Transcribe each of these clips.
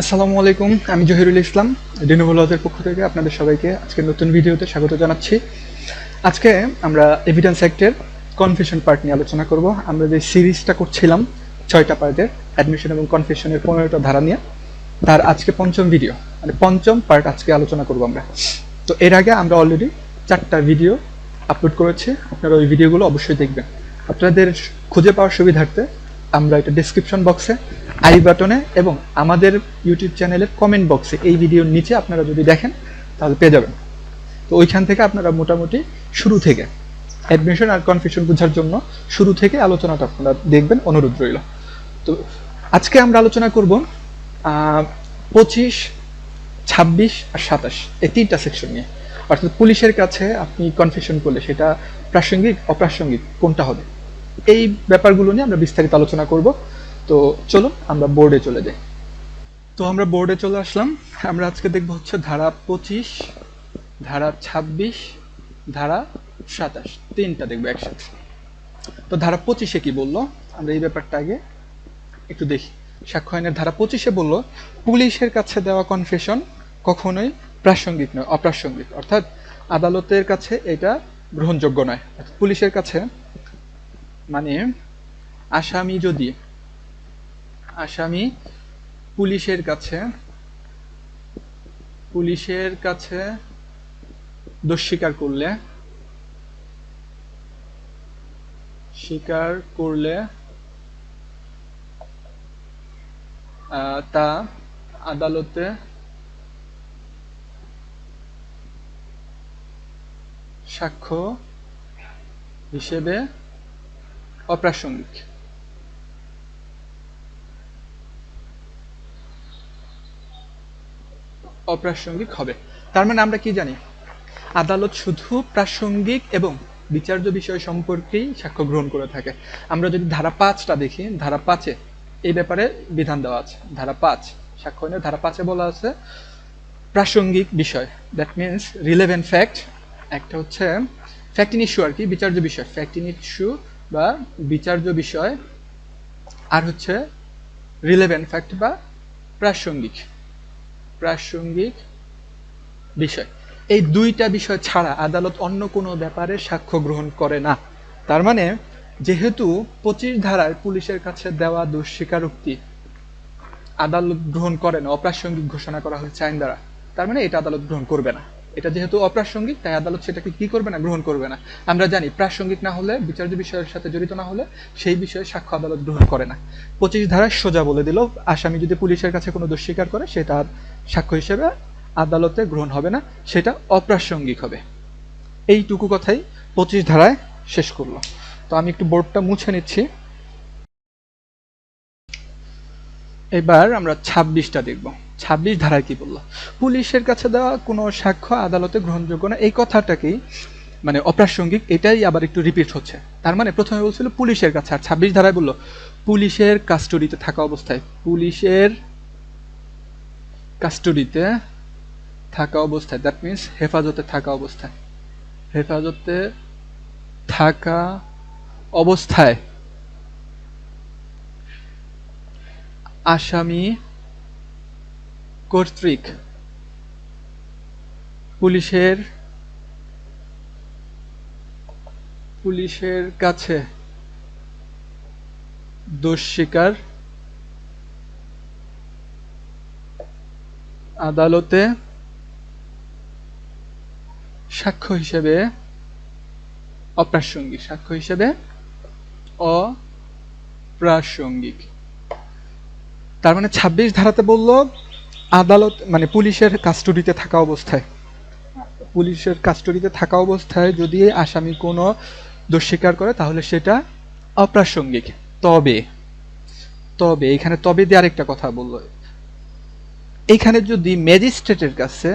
আসসালামু আলাইকুম, আমি জহিরুল ইসলাম ডেনোভো লজের পক্ষ থেকে আপনাদের সবাইকে আজকে নতুন ভিডিওতে স্বাগত জানাচ্ছি। আজকে আমরা এভিডেন্স অ্যাক্টের কনফেশন পার্ট নিয়ে আলোচনা করব। আমরা যে সিরিজটা করছিলাম 6টা পার্টের অ্যাডমিশন এবং কনফেশনের 15টা ধারা নিয়ে, তার আজকে পঞ্চম ভিডিও, মানে পঞ্চম পার্ট আজকে আলোচনা করব আমরা। তো এর আগে আমরা অলরেডি 4টা ভিডিও আপলোড করেছি, আপনারা ওই ভিডিওগুলো অবশ্যই দেখবেন। আপনাদের খুঁজে পাওয়ার সুবিধার্থে আমরা এটা ডেসক্রিপশন বক্সে, আই বাটনে এবং আমাদের ইউটিউব চ্যানেলের কমেন্ট বক্সে এই ভিডিওর নিচে আপনারা যদি দেখেন তাহলে পেয়ে যাবেন। তো ওইখান থেকে আপনারা মোটামুটি শুরু থেকে অ্যাডমিশন আর কনফিউশন বোঝার জন্য শুরু থেকে আলোচনাটা আপনারা দেখবেন, অনুরোধ রইল। তো আজকে আমরা আলোচনা করব 25, 26 আর 27 এই 3টা সেকশন নিয়ে। অর্থাৎ পুলিশের কাছে আপনি কনফিউশন করলে সেটা প্রাসঙ্গিক অপ্রাসঙ্গিক কোনটা হবে, এই ব্যাপারগুলো নিয়ে আমরা বিস্তারিত আলোচনা করব। তো চলুন আমরা বোর্ডে চলে যাই। তো আমরা বোর্ডে চলে আসলাম। আমরা আজকে দেখব হচ্ছে ধারা 25, ধারা 26, ধারা 27, 3টা দেখবো একসাথে। তো ধারা 25-এ কি বললো আমরা এই ব্যাপারটা আগে একটু দেখি। সাক্ষ্য আইনের ধারা 25-এ বললো পুলিশের কাছে দেওয়া কনফেশন কখনোই প্রাসঙ্গিক নয়, অপ্রাসঙ্গিক। অর্থাৎ আদালতের কাছে এটা গ্রহণযোগ্য নয়। পুলিশের কাছে মানে আসামি পুলিশের কাছে দোষ স্বীকার করলে তা আদালতে সাক্ষ্য হিসেবে অপ্রাসঙ্গিক। হবে। তার মানে আমরা কি জানি, আদালত শুধু প্রাসঙ্গিক এবং বিচার্য বিষয় সম্পর্কেই সাক্ষ্য গ্রহণ করে থাকে। আমরা যদি ধারা 5টা দেখি, ধারা 5-এ এই ব্যাপারে বিধান দেওয়া আছে। ধারা 5 সাক্ষ্য আইনের ধারা 5-এ বলা আছে প্রাসঙ্গিক বিষয়, দ্যাট মিনস রিলেভেন্ট ফ্যাক্ট। একটা হচ্ছে ফ্যাক্ট ইন ইস্যু আর কি, বিচার্য বিষয়, ফ্যাক্ট ইন ইস্যু বা বিচার্য বিষয়, আর হচ্ছে রিলেভেন্ট ফ্যাক্ট বা প্রাসঙ্গিক বিষয়। এই 2টা বিষয় ছাড়া আদালত অন্য কোনো ব্যাপারে সাক্ষ্য গ্রহণ করে না। তার মানে যেহেতু 25 ধারায় পুলিশের কাছে দেওয়া দোষ স্বীকারোক্তি আদালত গ্রহণ করে না, অপ্রাসঙ্গিক ঘোষণা করা হয়েছে আইন দ্বারা, তার মানে এটা আদালত গ্রহণ করবে না। এটা যেহেতু অপ্রাসঙ্গিক, তাই আদালত সেটাকে কি করবে না, গ্রহণ করবে না। আমরা জানি প্রাসঙ্গিক না হলে, বিচার্য বিষয়ের সাথে জড়িত না হলে সেই বিষয়ে সাক্ষ্য আদালত গ্রহণ করে না। 25 ধারায় সোজা বলে দিল, আসামি যদি পুলিশের কাছে কোনো দোষ স্বীকার করে সেটা সাক্ষ্য হিসেবে আদালতে গ্রহণ হবে না, সেটা অপ্রাসঙ্গিক হবে। এইটুকু কথাই 25 ধারায় শেষ করলো। তো আমি একটু বোর্ডটা মুছে নিচ্ছি। এবার আমরা 26টা দেখব। 26 ধারায় কি বললো, পুলিশের কাছে দেওয়া কোনো সাক্ষ্য আদালতে গ্রহণযোগ্য না, এই কথাটাকেই মানে অপ্রাসঙ্গিক, এটাই আবার একটু রিপিট হচ্ছে। তার মানে প্রথমে বলছিল পুলিশের কাছে, আর 26 ধারায় বললো পুলিশের কাস্টডিতে থাকা অবস্থায়, দ্যাট মিনস হেফাজতে থাকা অবস্থায় আসামি কর্তৃক পুলিশের কাছে দোষ স্বীকার আদালতে সাক্ষ্য হিসেবে অপ্রাসঙ্গিক। তার মানে 26 ধারাতে বলল আদালত মানে পুলিশের কাস্টডিতে থাকা অবস্থায় যদি আসামি কোনো দোষ স্বীকার করে তাহলে সেটা অপ্রাসঙ্গিক। তবে এখানে দিয়ে আরেকটা কথা বললো, এখানে যদি ম্যাজিস্ট্রেটের কাছে,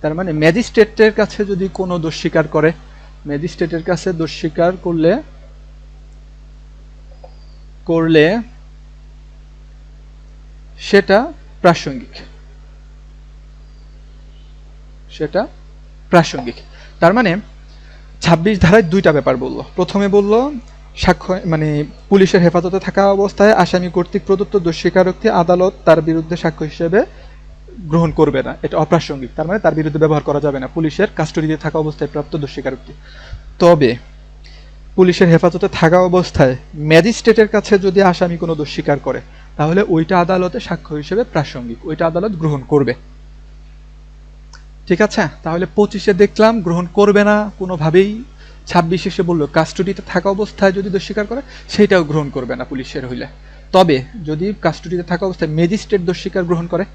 তার মানে ম্যাজিস্ট্রেটের কাছে যদি কোনো দোষ স্বীকার করে, ম্যাজিস্ট্রেটের কাছে দোষ স্বীকার করলে সেটা প্রাসঙ্গিক। তার মানে 26 ধারায় 2টা ব্যাপার বললো। প্রথমে বললো সাক্ষ্য মানে পুলিশের হেফাজতে থাকা অবস্থায় আসামি কর্তৃক প্রদত্ত দোষ স্বীকারোক্তি আদালত তার বিরুদ্ধে সাক্ষ্য হিসেবে গ্রহণ করবে না, এটা অপ্রাসঙ্গিক। তার মানে তার বিরুদ্ধে ব্যবহার করা যাবে না পুলিশের কাস্টডিতে থাকা অবস্থায় প্রাপ্ত দোষ স্বীকারোক্তি। তবে পুলিশের হেফাজতে থাকা অবস্থায় ম্যাজিস্ট্রেটের কাছে যদি আসামি কোনো দোষ স্বীকার করে, তাহলে ওইটা আদালতে সাক্ষ্য হিসেবে প্রাসঙ্গিক, ওইটা আদালত গ্রহণ করবে। ঠিক আছে, তাহলে 25-এ দেখলাম গ্রহণ করবে না কোনোভাবেই। 26 এসে বললো কাস্টডিতে থাকা অবস্থায় যদি দোষ স্বীকার করে সেইটাও গ্রহণ করবে না পুলিশের হইলে। তবে যদি কাস্টডিতে থাকা অবস্থায় ম্যাজিস্ট্রেট দোষ স্বীকার গ্রহণ করে,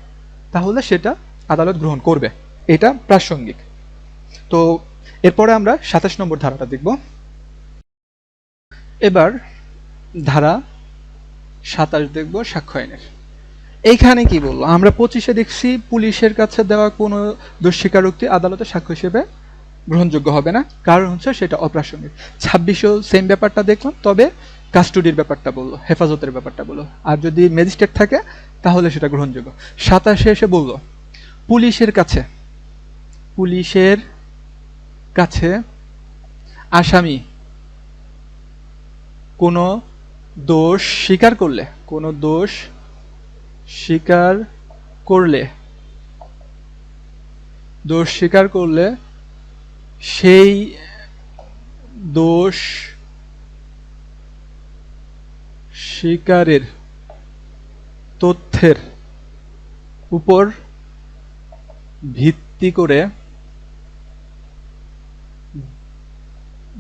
তাহলে সেটা আদালত গ্রহণ করবে, এটা প্রাসঙ্গিক। তো এরপরে আমরা 27 নম্বর ধারাটা দেখব। এবার ধারা 27 দেখব, সাক্ষ্য আইনের। এইখানে কি বললো, আমরা 25-এ দেখছি পুলিশের কাছে দেওয়া কোনো দোষ স্বীকারোক্তি আদালতে সাক্ষ্য হিসেবে গ্রহণযোগ্য হবে না, কারণ হচ্ছে সেটা অপ্রাসঙ্গিক। 26-এও সেম ব্যাপারটা দেখলাম, তবে কাস্টডির ব্যাপারটা বললো, হেফাজতের ব্যাপারটা বললো, আর যদি ম্যাজিস্ট্রেট থাকে তাহলে সেটা গ্রহণযোগ্য। 27-এ এসে বললো পুলিশের কাছে আসামি কোনো দোষ স্বীকার করলে সেই দোষ স্বীকারের তথ্যের উপর ভিত্তি করে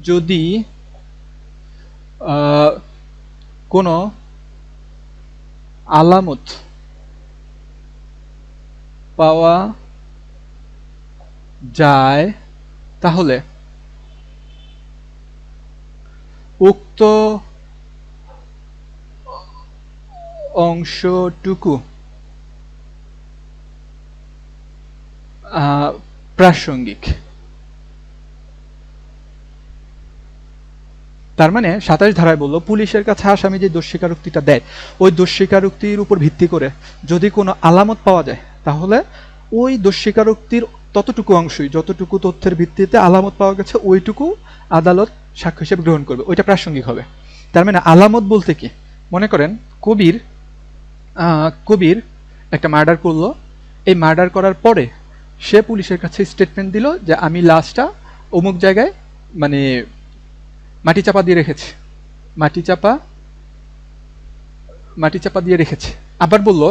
যদি কোনো আলামত পাওয়া যায়, তাহলে উক্ত অংশটুকু প্রাসঙ্গিক। তার মানে 27 ধারায় বললো পুলিশের কাছে আসামি যে দোষ স্বীকারোক্তিটা দেয়, ওই দোষ স্বীকারোক্তির উপর ভিত্তি করে যদি কোনো আলামত পাওয়া যায়, তাহলে ওই দোষ স্বীকারোক্তির ততটুকু অংশই, যতটুকু তথ্যের ভিত্তিতে আলামত পাওয়া গেছে, ওইটুকু আদালত সাক্ষ্য হিসেবে গ্রহণ করবে, ওইটা প্রাসঙ্গিক হবে। তার মানে আলামত বলতে কি, মনে করেন কবির একটা মার্ডার করলো, এই মার্ডার করার পরে সে পুলিশের কাছে স্টেটমেন্ট দিল যে আমি লাশটা অমুক জায়গায় মানে মাটি চাপা দিয়ে রেখেছে। আবার বলল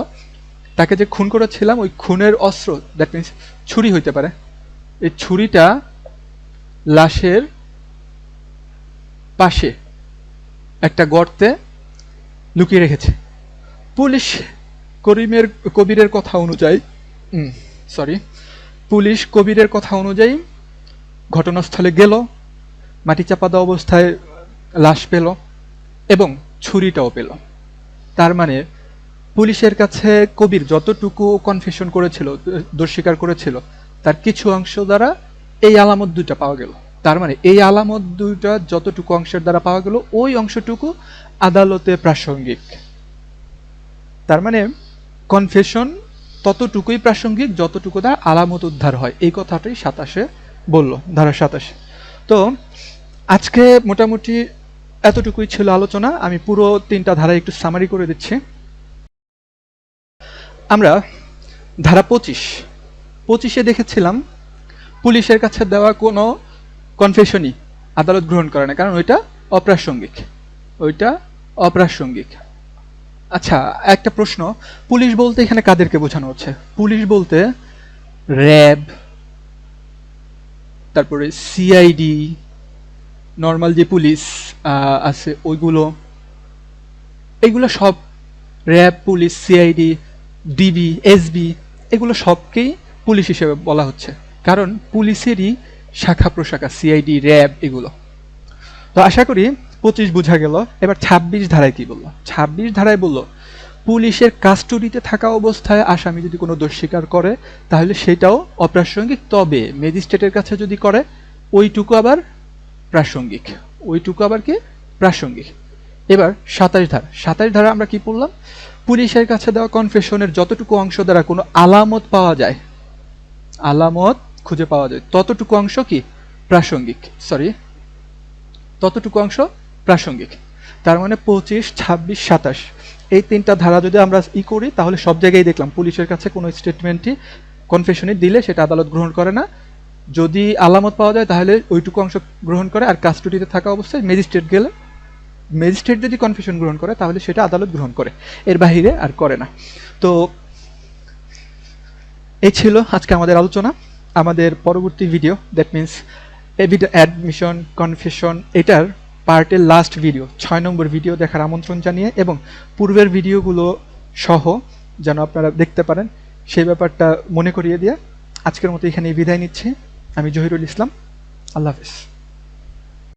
তাকে যে খুন করেছিলাম ওই খুনের অস্ত্র, দ্যাট মিনস ছুরি হইতে পারে, এই ছুরিটা লাশের পাশে একটা গর্তে লুকিয়ে রেখেছে। পুলিশ কবিরের কথা অনুযায়ী ঘটনাস্থলে গেল, মাটি চাপা দেওয়া অবস্থায় লাশ পেল এবং ছুরিটাও পেল। তার মানে পুলিশের কাছে কবির যতটুকু কনফেশন করেছিল, দোষ স্বীকার করেছিল, তার কিছু অংশ দ্বারা এই আলামত দুইটা পাওয়া গেল। তার মানে এই আলামত দুইটা যতটুকু অংশের দ্বারা পাওয়া গেল, ওই অংশটুকু আদালতে প্রাসঙ্গিক। তার মানে কনফেশন ততটুকুই প্রাসঙ্গিক যতটুকু দ্বারা আলামত উদ্ধার হয়, এই কথাটাই 27-এ বলল, ধারা 27। তো আজকে মোটামুটি এতটুকুই ছিল আলোচনা। আমি পুরো 3টা ধারা একটু সামারি করে দিচ্ছি। আমরা ধারা 25-এ দেখেছিলাম পুলিশের কাছে দেওয়া কোনো কনফেশনই আদালত গ্রহণ করে না, কারণ ওইটা অপ্রাসঙ্গিক। আচ্ছা, একটা প্রশ্ন, পুলিশ বলতে এখানে কাদেরকে বোঝানো হচ্ছে? পুলিশ বলতে র্যাব, তারপরে সিআইডি, নর্মাল যে পুলিশ আছে এগুলো সব, RAB, police, CID, DB, SB, এগুলো সবকেই পুলিশ হিসেবে বলা হচ্ছে, কারণ পুলিশেরই শাখা প্রশাখা সিআইডি, র্যাব এগুলো। তো আশা করি 25 বোঝা গেল। এবার 26 ধারায় কি বললো? 26 ধারায় বললো পুলিশের কাস্টডিতে থাকা অবস্থায় আসামি যদি কোনো দোষ স্বীকার করে, তাহলে সেটাও অপ্রাসঙ্গিক, তবে ম্যাজিস্ট্রেটের কাছে যদি করে ওইটুকু আবার প্রাসঙ্গিক। এবার 27 ধারা আমরা কি পড়লাম? পুলিশের কাছে দেওয়া কনফেশনের যতটুকু অংশ দ্বারা কোনো আলামত খুঁজে পাওয়া যায়, ততটুকু অংশ প্রাসঙ্গিক। তার মানে 25, 26, 27 এই 3টা ধারা যদি আমরা করি তাহলে সব জায়গায় দেখলাম পুলিশের কাছে কোনো স্টেটমেন্টই কনফেশনে দিলে সেটা আদালত গ্রহণ করে না। যদি আলামত পাওয়া যায় তাহলে ওইটুকু অংশ গ্রহণ করে, আর কাস্টডিতে থাকা অবস্থায় ম্যাজিস্ট্রেট গেলে ম্যাজিস্ট্রেট যদি কনফেশন গ্রহণ করে তাহলে সেটা আদালত গ্রহণ করে, এর বাহিরে আর করে না। তো এই ছিল আজকে আমাদের আলোচনা। আমাদের পরবর্তী video, that means admission confession, এটার পার্টের লাস্ট ভিডিও 6 নম্বর ভিডিও দেখার আমন্ত্রণ জানিয়ে এবং পূর্বের ভিডিওগুলো সহ যেন আপনারা দেখতে পারেন সেই ব্যাপারটা মনে করিয়ে দিয়ে আজকের মতো এখানেই বিদায় নিচ্ছি। আমি জহিরুল ইসলাম। আল্লাহ হাফেজ।